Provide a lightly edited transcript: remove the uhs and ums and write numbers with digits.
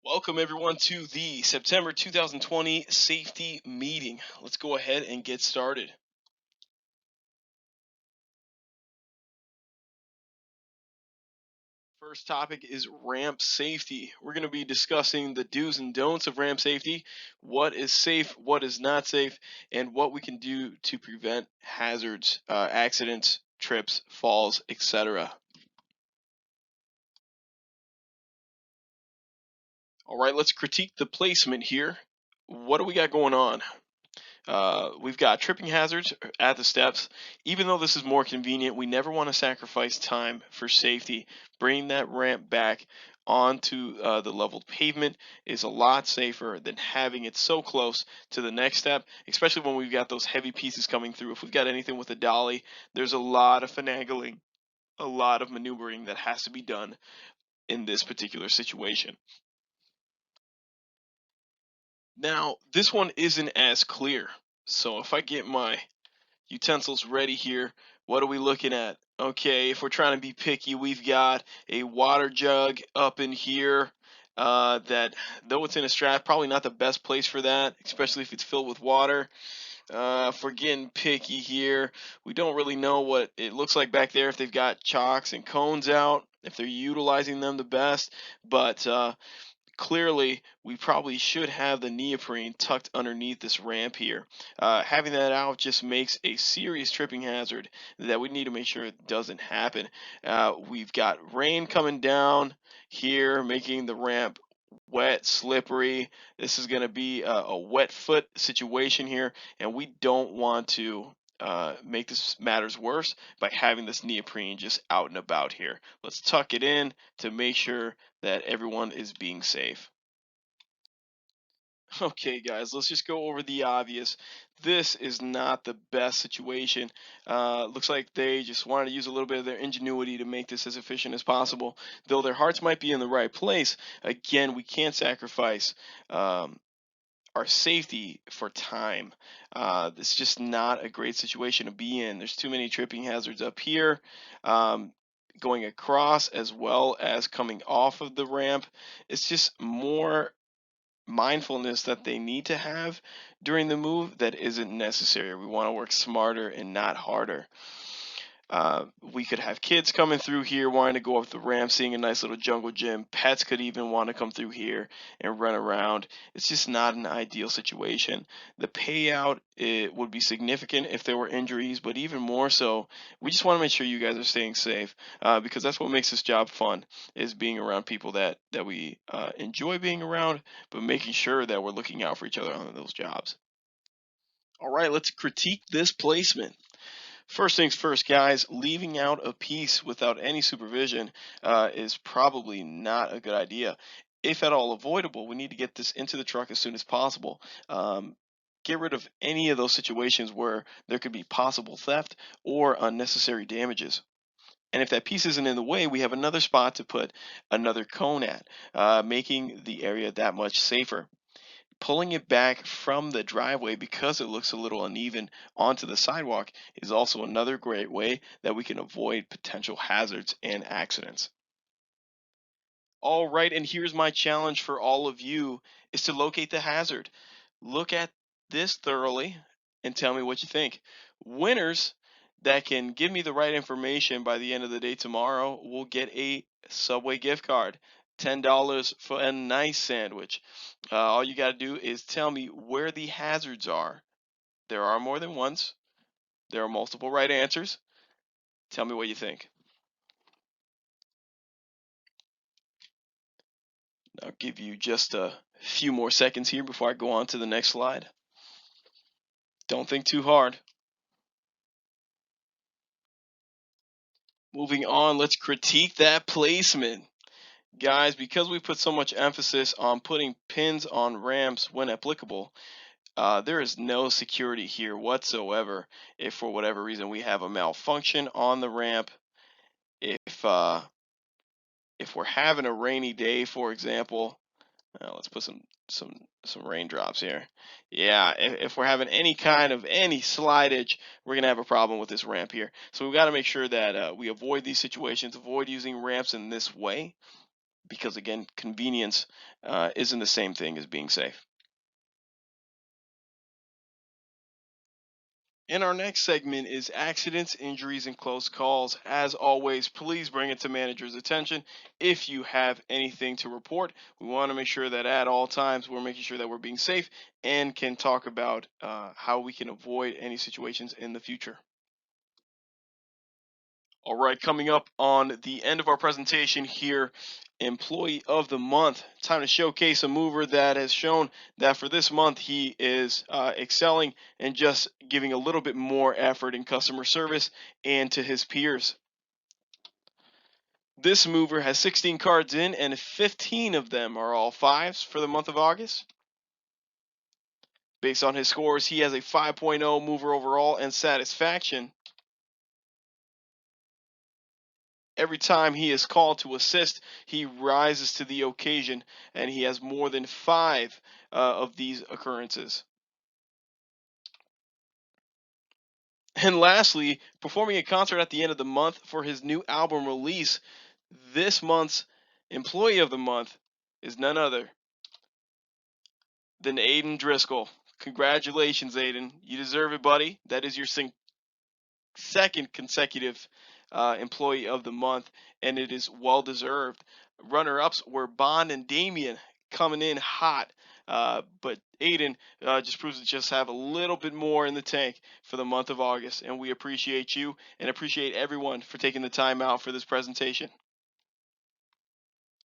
Welcome everyone to the September 2020 safety meeting. Let's go ahead and get started. First topic is ramp safety. We're going to be discussing the do's and don'ts of ramp safety, what is safe, what is not safe, and what we can do to prevent hazards, accidents, trips, falls, etc. All right, let's critique the placement here. What do we got going on? We've got tripping hazards at the steps. Even though this is more convenient, we never want to sacrifice time for safety. Bringing that ramp back onto the leveled pavement is a lot safer than having it so close to the next step, especially when we've got those heavy pieces coming through. If we've got anything with a dolly, there's a lot of finagling, a lot of maneuvering that has to be done in this particular situation. Now, this one isn't as clear. So if I get my utensils ready here. What are we looking at? Okay, if we're trying to be picky, we've got a water jug up in here. That though it's in a strap, probably not the best place for that, especially if it's filled with water. If we're getting picky here, we don't really know what it looks like back there if they've got chocks and cones out, if they're utilizing them the best. But clearly we probably should have the neoprene tucked underneath this ramp here. Having that out just makes a serious tripping hazard that we need to make sure it doesn't happen. We've got rain coming down here, making the ramp wet, slippery. This is going to be a wet foot situation here, and we don't want to make this matters worse by having this neoprene just out and about here. Let's tuck it in to make sure that everyone is being safe. Okay, guys, let's just go over the obvious. This is not the best situation. Looks like they just wanted to use a little bit of their ingenuity to make this as efficient as possible. Though their hearts might be in the right place, again, we can't sacrifice our safety for time. This is just not a great situation to be in. There's too many tripping hazards up here. Um, Going across as well as coming off of the ramp. It's just more mindfulness that they need to have during the move that isn't necessary. We want to work smarter and not harder. We could have kids coming through here wanting to go up the ramp, seeing a nice little jungle gym. Pets could even want to come through here and run around. It's just not an ideal situation. The payout, it would be significant if there were injuries, but even more so, we just want to make sure you guys are staying safe, because that's what makes this job fun, is being around people that we enjoy being around, but making sure that we're looking out for each other on those jobs. All right, let's critique this placement. First things first, guys, leaving out a piece without any supervision is probably not a good idea. If at all avoidable, we need to get this into the truck as soon as possible. Get rid of any of those situations where there could be possible theft or unnecessary damages. And if that piece isn't in the way, we have another spot to put another cone at, making the area that much safer. Pulling it back from the driveway because it looks a little uneven onto the sidewalk is also another great way that we can avoid potential hazards and accidents. All right, and here's my challenge for all of you is to locate the hazard. Look at this thoroughly and tell me what you think. Winners that can give me the right information by the end of the day tomorrow will get a Subway gift card. $10 for a nice sandwich. All you got to do is tell me where the hazards are. There are more than once. There are multiple right answers. Tell me what you think. I'll give you just a few more seconds here before I go on to the next slide. Don't think too hard. Moving on, let's critique that placement. Guys, because we put so much emphasis on putting pins on ramps when applicable, there is no security here whatsoever. If for whatever reason we have a malfunction on the ramp, if uh, if we're having a rainy day, for example, let's put some raindrops here. Yeah, if we're having any kind of any slidage, we're gonna have a problem with this ramp here. So we've got to make sure that we avoid these situations, avoid using ramps in this way. because again, convenience isn't the same thing as being safe. And our next segment is accidents, injuries, and close calls. As always, please bring it to manager's attention if you have anything to report. We want to make sure that at all times we're making sure that we're being safe and can talk about how we can avoid any situations in the future. All right, coming up on the end of our presentation here, Employee of the Month. Time to showcase a mover that has shown that for this month he is excelling and just giving a little bit more effort in customer service and to his peers. This mover has 16 cards in, and 15 of them are all fives for the month of August. Based on his scores, he has a 5.0 mover overall and satisfaction. Every time he is called to assist, he rises to the occasion, and he has more than five of these occurrences. And lastly, performing a concert at the end of the month for his new album release, this month's Employee of the Month is none other than Aiden Driscoll. Congratulations, Aiden. You deserve it, buddy. That is your second consecutive Employee of the Month, and it is well deserved. Runner ups were Bond and Damien coming in hot. But Aiden just proves to just have a little bit more in the tank for the month of August. And we appreciate you and appreciate everyone for taking the time out for this presentation.